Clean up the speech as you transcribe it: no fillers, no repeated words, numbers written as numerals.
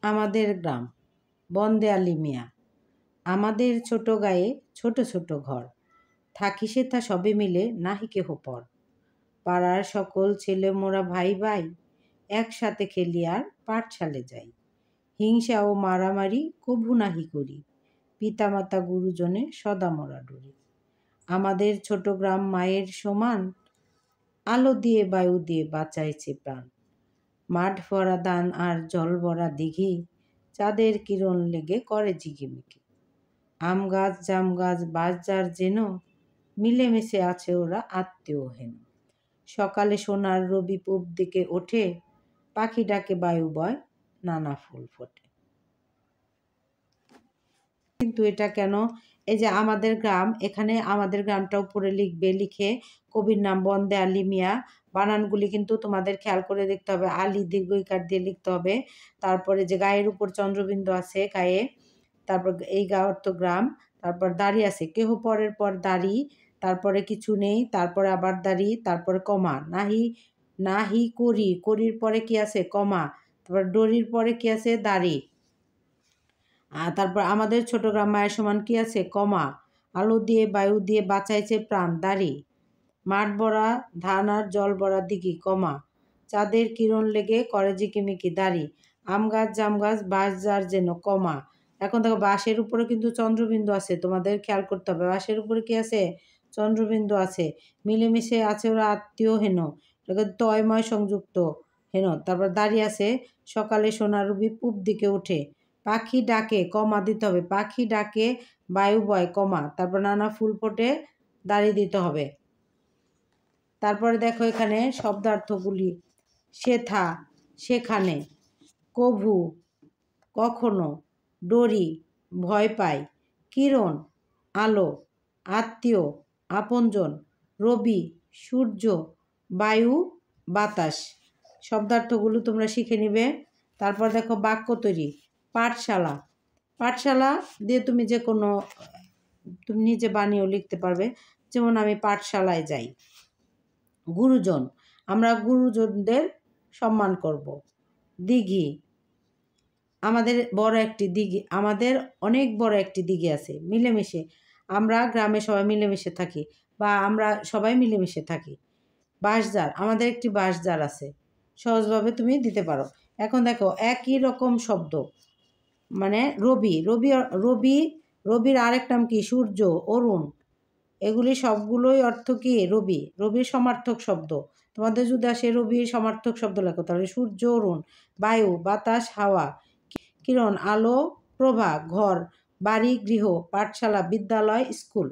আমাদের গ্রাম, বন্দেয়ালি মিয়া। আমাদের ছোট গায়ে ছোট ছোট ঘর, থাকি সেথা সবে মিলে নাহি কেহ পর। পাড়ার সকল ছেলে মোরা ভাই ভাই, একসাথে খেলি আর পাঠশালে যাই। হিংসা ও মারামারি কভু নাহি করি, পিতামাতা গুরুজনে সদা মোরা ডরি। আমাদের ছোট গ্রাম মায়ের সমান, আলো দিয়ে বায়ু দিয়ে বাঁচাইছে প্রাণ। মাঠ ভরা ধান আর জল ভরা দিঘি, চাঁদের কিরণ লেগে করে ঝিকিমিকি। আম গাছ জাম গাছ বাঁশঝাড় যেন, মিলেমিশে আছে ওরা আত্মীয় হেন। সকালে সোনার রবি পূব দিকে ওঠে, পাখি ডাকে বায়ু বয়, নানা ফুল ফোটে। কিন্তু এটা কেন? এই যে আমাদের গ্রাম, এখানে আমাদের গ্রামটা উপরে লিখবে, লিখে কবির নাম বন্দে আলী মিয়া। বানানগুলি কিন্তু তোমাদের খেয়াল করে দেখতে হবে, আলী দীর্ঘইকার দিয়ে লিখতে হবে। তারপরে যে গায়ের উপর চন্দ্রবিন্দু আছে গায়ে, তারপর এই গা অর্থ গ্রাম, তারপর দাড়ি আছে, কেহ পরের পর দাড়ি, তারপরে কিছু নেই, তারপরে আবার দাড়ি, তারপরে কমা, নাহি নাহি করি, করির পরে কি আছে কমা, তারপর ডরির পরে কি আছে দাড়ি। তারপর আমাদের ছোট গ্রাম মায়ের সমান কি আছে কমা, আলো দিয়ে বায়ু দিয়ে বাঁচাইছে প্রাণ দাড়ি। মাঠ ভরা ধান আর জল ভরা দিঘি কমা, চাঁদের কিরণ লেগে করে ঝিকিমিকি দাড়ি। আম গাছ জাম গাছ বাঁশ যার যেন কমা। এখন দেখো বাঁশের উপরে কিন্তু চন্দ্রবিন্দু আছে, তোমাদের খেয়াল করতে হবে, বাঁশের উপরে কি আছে চন্দ্রবিন্দু আছে। মিলেমিশে আছে ওরা আত্মীয় হেন, তয়ময় সংযুক্ত হেন। তারপর দাঁড়িয়ে আছে, সকালে সোনার রবি পূব দিকে ওঠে, পাখি ডাকে কমা দিতে হবে, পাখি ডাকে বায়ু বয় কমা, তারপর নানা ফুল ফোটে দাঁড়িয়ে দিতে হবে। তারপরে দেখো এখানে শব্দার্থগুলি, সেথা সেখানে, কভু কখনো, ডরি ভয় পায়, কিরণ আলো, আত্মীয় আপনজন, রবি সূর্য, বায়ু বাতাস। শব্দার্থগুলো তোমরা শিখে নিবে। তারপর দেখো বাক্য তৈরি, পাঠশালা, পাঠশালা দিয়ে তুমি যে কোনো, তুমি নিজে বানিয়েও লিখতে পারবে। যেমন আমি পাঠশালায় যাই। গুরুজন, আমরা গুরুজনদের সম্মান করব। দিঘি, আমাদের বড় একটি দিঘি, আমাদের অনেক বড় একটি দিঘি আছে। মিলেমিশে, আমরা গ্রামে সবাই মিলেমিশে থাকি, বা আমরা সবাই মিলেমিশে থাকি। বাঁশঝাড়, আমাদের একটি বাঁশঝাড় আছে। সহজভাবে তুমি দিতে পারো। এখন দেখো একই রকম শব্দ, মানে রবি, রবি রবি, রবির আরেক নাম কি সূর্য, অরুণ, এগুলি সবগুলোই অর্থ কি রবি, রবির সমার্থক শব্দ। তোমাদের যদি আসে রবির সমার্থক শব্দ লেখো, তাহলে সূর্য অরুণ, বায়ু বাতাস হাওয়া, কিরণ আলো, প্রভা ঘর, বাড়ি গৃহ, পাঠশালা বিদ্যালয় স্কুল।